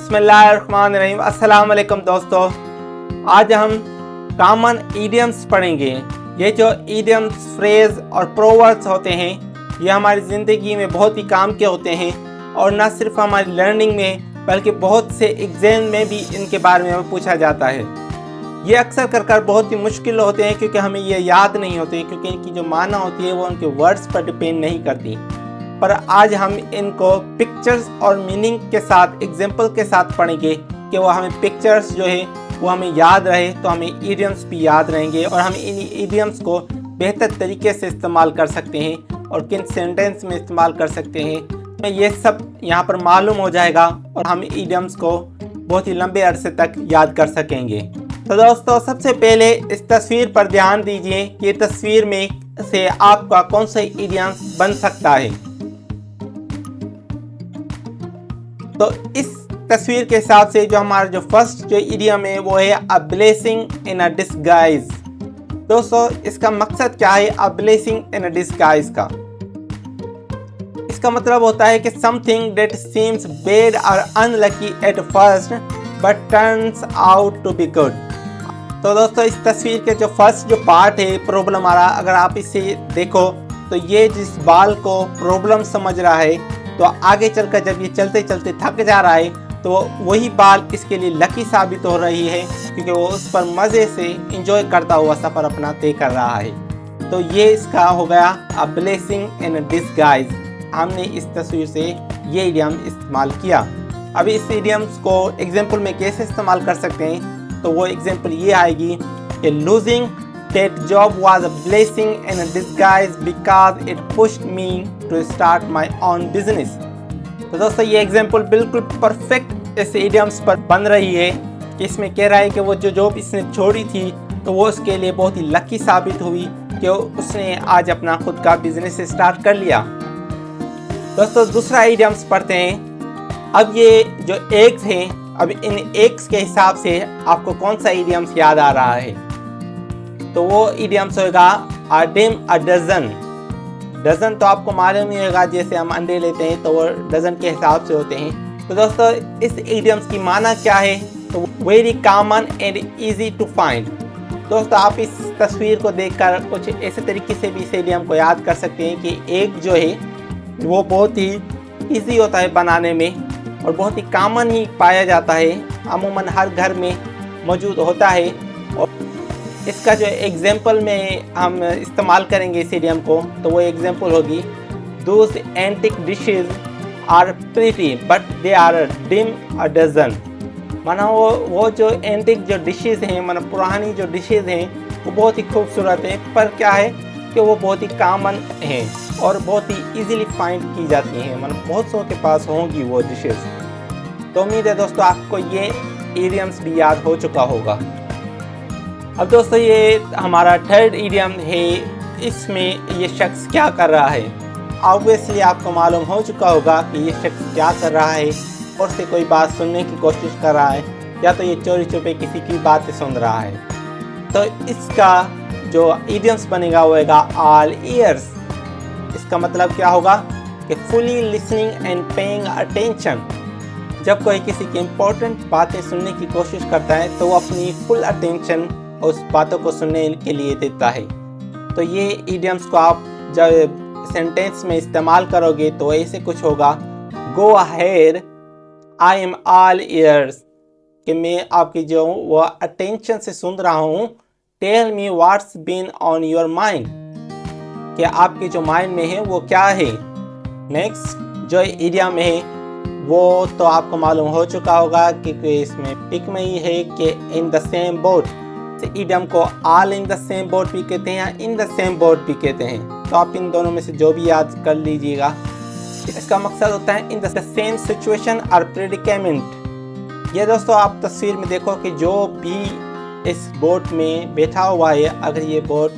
बिस्मिल्लाहिर्रहमानिर्रहीम। अस्सलाम वालेकुम दोस्तों, आज हम कॉमन इडियम्स पढ़ेंगे। ये जो इडियम्स, फ्रेज और प्रोवर्ब्स होते हैं, ये हमारी ज़िंदगी में बहुत ही काम के होते हैं और न सिर्फ हमारी लर्निंग में बल्कि बहुत से एग्ज़ाम में भी इनके बारे में पूछा जाता है। ये अक्सर कर बहुत ही मुश्किल होते हैं क्योंकि हमें ये याद नहीं होते, क्योंकि इनकी जो माना होती है वो उनके वर्ड्स पर डिपेंड नहीं करती। पर आज हम इनको पिक्चर्स और मीनिंग के साथ, एग्जाम्पल के साथ पढ़ेंगे कि वो हमें पिक्चर्स जो है वो हमें याद रहे, तो हमें इडियम्स भी याद रहेंगे और हम इन इडियम्स को बेहतर तरीके से इस्तेमाल कर सकते हैं और किन सेंटेंस में इस्तेमाल कर सकते हैं। ये सब यहाँ पर मालूम हो जाएगा और हम इडियम्स को बहुत ही लंबे अरसे तक याद कर सकेंगे। तो दोस्तों, सबसे पहले इस तस्वीर पर ध्यान दीजिए कि तस्वीर में से आपका कौन सा इडियम्स बन सकता है। तो इस तस्वीर के हिसाब से जो हमारा जो फर्स्ट जो इडियम है वो है a blessing in a disguise. दोस्तों, इसका मकसद क्या है a blessing in a disguise का? इसका मतलब होता है कि समथिंग दैट सीम्स बैड और unlucky at first but turns out to be good. तो दोस्तों, इस तस्वीर के जो फर्स्ट जो पार्ट है प्रॉब्लम वाला, अगर आप इसे देखो तो ये जिस बाल को प्रॉब्लम समझ रहा है, तो आगे चलकर जब ये चलते चलते थक जा रहा है तो वही बाल इसके लिए लकी साबित हो रही है, क्योंकि वो उस पर मज़े से इंजॉय करता हुआ सफ़र अपना तय कर रहा है। तो ये इसका हो गया अ ब्लेसिंग इन डिस्गाइज। हमने इस तस्वीर से ये इडियम इस्तेमाल किया। अभी इस इडियम्स को एग्जाम्पल में कैसे इस्तेमाल कर सकते हैं, तो वो एग्जाम्पल ये आएगी कि losing that job was a blessing in a disguise because it pushed me to start my own business। तो दोस्तों, ये एग्जाम्पल बिल्कुल परफेक्ट इस इडियम्स पर बन रही है कि इसमें कह रहा है कि वो जो जॉब इसने छोड़ी थी तो वो उसके लिए बहुत ही लकी साबित हुई कि उसने आज अपना खुद का बिजनेस स्टार्ट कर लिया। दोस्तों, दूसरा इडियम्स पढ़ते हैं। अब ये जो एग्स हैं, अब इन एग्स के हिसाब से आपको कौन सा इडियम्स याद आ रहा है? तो वो इडियम्स होगा अ डिम अ डजन। डजन तो आपको मालूम ही होगा, जैसे हम अंडे लेते हैं तो वो डजन के हिसाब से होते हैं। तो दोस्तों, इस इडियम्स की माना क्या है? तो very common and easy to find. दोस्तों, आप इस तस्वीर को देखकर कुछ ऐसे तरीके से भी इस इडियम को याद कर सकते हैं कि एग जो है वो बहुत ही ईजी होता है बनाने में और बहुत ही कॉमन ही पाया जाता है, अमूमन हर घर में मौजूद होता है। और इसका जो एग्जाम्पल में हम इस्तेमाल करेंगे इस इडियम को, तो वो एग्जाम्पल होगी those antique dishes are pretty but they are dime a dozen. माना वो जो एंटिक जो डिशेज हैं, माना पुरानी जो डिशेज हैं, वो बहुत ही खूबसूरत हैं, पर क्या है कि वो बहुत ही कॉमन हैं और बहुत ही इजीली फाइंड की जाती हैं, माना बहुत सौ के पास होंगी वो डिशेज। तो उम्मीद है दोस्तों आपको ये इडियम्स भी याद हो चुका होगा। अब दोस्तों, ये हमारा थर्ड इडियम है। इसमें ये शख्स क्या कर रहा है? ऑब्वियसली आपको मालूम हो चुका होगा कि ये शख्स क्या कर रहा है, और से कोई बात सुनने की कोशिश कर रहा है या तो ये चोरी छुपे किसी की बातें सुन रहा है। तो इसका जो इडियम्स बनेगा वो होगा ऑल ईयर्स। इसका मतलब क्या होगा कि fully listening and paying attention. जब कोई किसी की इम्पोर्टेंट बातें सुनने की कोशिश करता है तो वो अपनी फुल अटेंशन उस बातों को सुनने के लिए देता है। तो ये इडियम्स को आप जब सेंटेंस में इस्तेमाल करोगे तो ऐसे कुछ होगा, go ahead I am all years, कि मैं आपकी जो वो अटेंशन से सुन रहा हूँ। Tell me what's been on your mind, कि आपके जो माइंड में है वो क्या है। नेक्स्ट जो इडियम है वो तो आपको मालूम हो चुका होगा कि इसमें पिक में ही है कि in the same boat. Idiom को all in the same boat भी कहते हैं या इन द सेम बोट भी कहते हैं। तो आप इन दोनों में से जो भी याद कर लीजिएगा। इसका मकसद होता है इन द सेम सिचुएशन और प्रेडिकेमेंट। ये दोस्तों, आप तस्वीर में देखो कि जो भी इस बोट में बैठा हुआ है, अगर ये बोट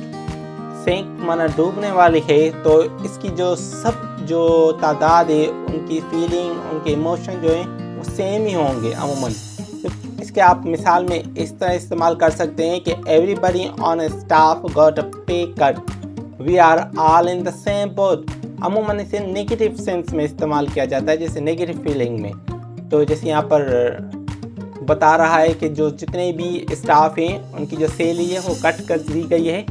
सिंक माना डूबने वाली है, तो इसकी जो सब जो तादाद है, उनकी फीलिंग, उनके इमोशन जो है वो सेम ही होंगे अमूमन। तो इसके आप मिसाल में इस तरह इस्तेमाल कर सकते हैं कि everybody on staff got a pay cut, we are all in the same boat. अमूमन इसे नेगेटिव सेंस में इस्तेमाल किया जाता है, जैसे नेगेटिव फीलिंग में। तो जैसे यहाँ पर बता रहा है कि जो जितने भी स्टाफ हैं उनकी जो सैलरी है वो कट कर दी गई है।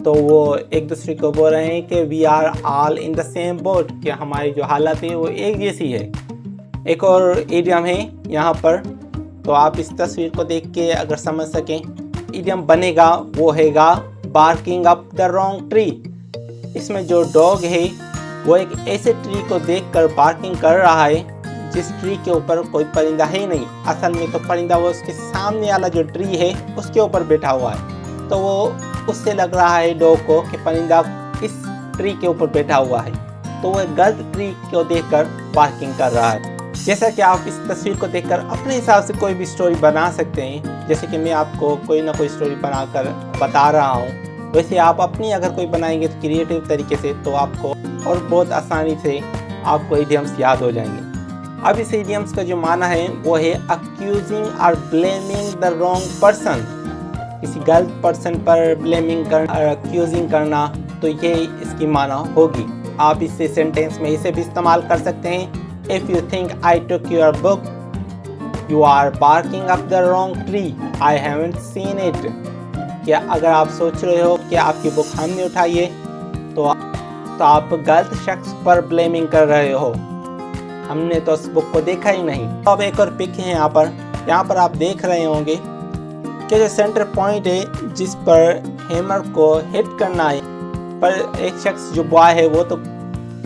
तो वो एक दूसरे को बोल रहे हैं कि we are all in the same boat, कि हमारी जो हालत है वो एक जैसी है। एक और इडियम है यहाँ पर, तो आप इस तस्वीर को देख के अगर समझ सकें, इडियम बनेगा वो हैगा barking up the wrong tree. इसमें जो डॉग है वो एक ऐसे ट्री को देखकर बार्किंग कर रहा है जिस ट्री के ऊपर कोई परिंदा है नहीं। असल में तो परिंदा वो उसके सामने वाला जो ट्री है उसके ऊपर बैठा हुआ है। तो वो उससे लग रहा है डॉग को कि परिंदा इस ट्री के ऊपर बैठा हुआ है, तो वो गलत ट्री को देखकर बार्किंग कर रहा है। जैसा कि आप इस तस्वीर को देखकर अपने हिसाब से कोई भी स्टोरी बना सकते हैं, जैसे कि मैं आपको कोई ना कोई स्टोरी बनाकर बता रहा हूँ, वैसे आप अपनी अगर कोई बनाएंगे तो क्रिएटिव तरीके से, तो आपको और बहुत आसानी से आपको इडियम्स याद हो जाएंगे। अब इस इडियम्स का जो माना है वो है अक्यूजिंग और ब्लेमिंग द रॉन्ग पर्सन, किसी गलत पर्सन पर ब्लेमिंग करना, अक्यूजिंग करना, तो ये इसकी माना होगी। आप इसे सेंटेंस में इसे भी इस्तेमाल कर सकते हैं। If you think I took your book, you are barking up the wrong tree, I haven't seen it. क्या अगर आप सोच रहे हो कि आपकी बुक हमने उठाई है, तो आप गलत शख्स पर ब्लेमिंग कर रहे हो, हमने तो उस बुक को देखा ही नहीं। तो अब एक और पिक है यहाँ पर आप देख रहे होंगे कि जो सेंटर पॉइंट है जिस पर हैमर को हिट करना है, पर एक शख्स जो बॉय है वो तो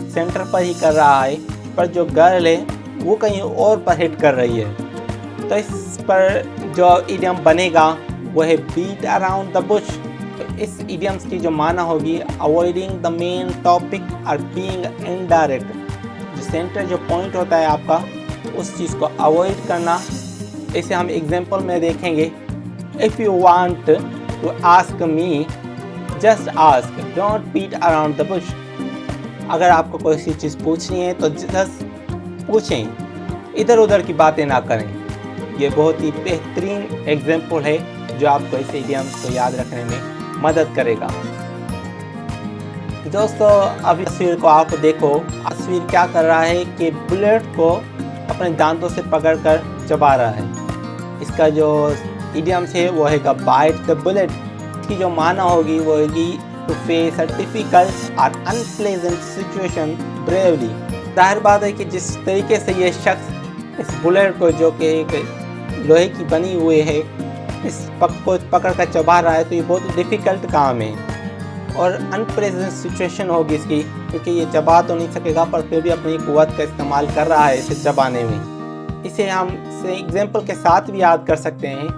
सेंटर पर ही कर रहा है, पर जो गर्ल है वो कहीं और पर हिट कर रही है। तो इस पर जो इडियम बनेगा वो है बीट अराउंड द बुश। तो इस इडियम्स की जो माना होगी अवॉइडिंग द मेन टॉपिक और बीइंग इनडायरेक्ट। जो सेंटर जो पॉइंट होता है आपका, उस चीज़ को अवॉइड करना। इसे हम एग्जांपल में देखेंगे। If you want to ask me, just ask, don't beat around the bush. अगर आपको कोई सी चीज़ पूछनी है तो जस्ट पूछें, इधर उधर की बातें ना करें। ये बहुत ही बेहतरीन एग्जांपल है जो आपको इस इडियम्स को याद रखने में मदद करेगा। दोस्तों, अब इस तस्वीर को आप देखो। तस्वीर क्या कर रहा है कि बुलेट को अपने दांतों से पकड़कर चबा रहा है। इसका जो इडियम्स है वो है बाइट द बुलेट। इसकी जो माना होगी वो होगी टू फेस अ डिफिकल्ट और अनप्लेजेंट सिचुएशन ब्रेवली। जाहिर बात है कि जिस तरीके से ये शख्स इस बुलेट को, जो कि एक लोहे की बनी हुई है, इस पक को पकड़ कर चबा रहा है, तो ये बहुत डिफ़िकल्ट काम है और अनप्रेजेंट सिचुएशन होगी इसकी, क्योंकि ये चबा तो नहीं सकेगा पर फिर भी अपनी कुव्वत का इस्तेमाल कर रहा है इसे चबाने में। इसे हम एग्जाम्पल के साथ भी याद कर सकते हैं।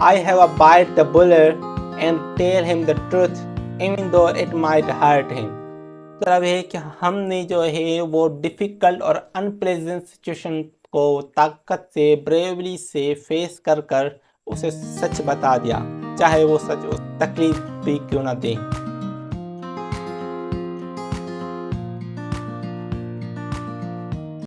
I have a bite the bullet and tell him the truth even though it might hurt him. मतलब है कि हमने जो है वो डिफ़िकल्ट और अनप्लेजेंट सिचुएशन को ताकत से, ब्रेवरी से फेस कर उसे सच बता दिया, चाहे वो सच तकलीफ भी क्यों ना दे।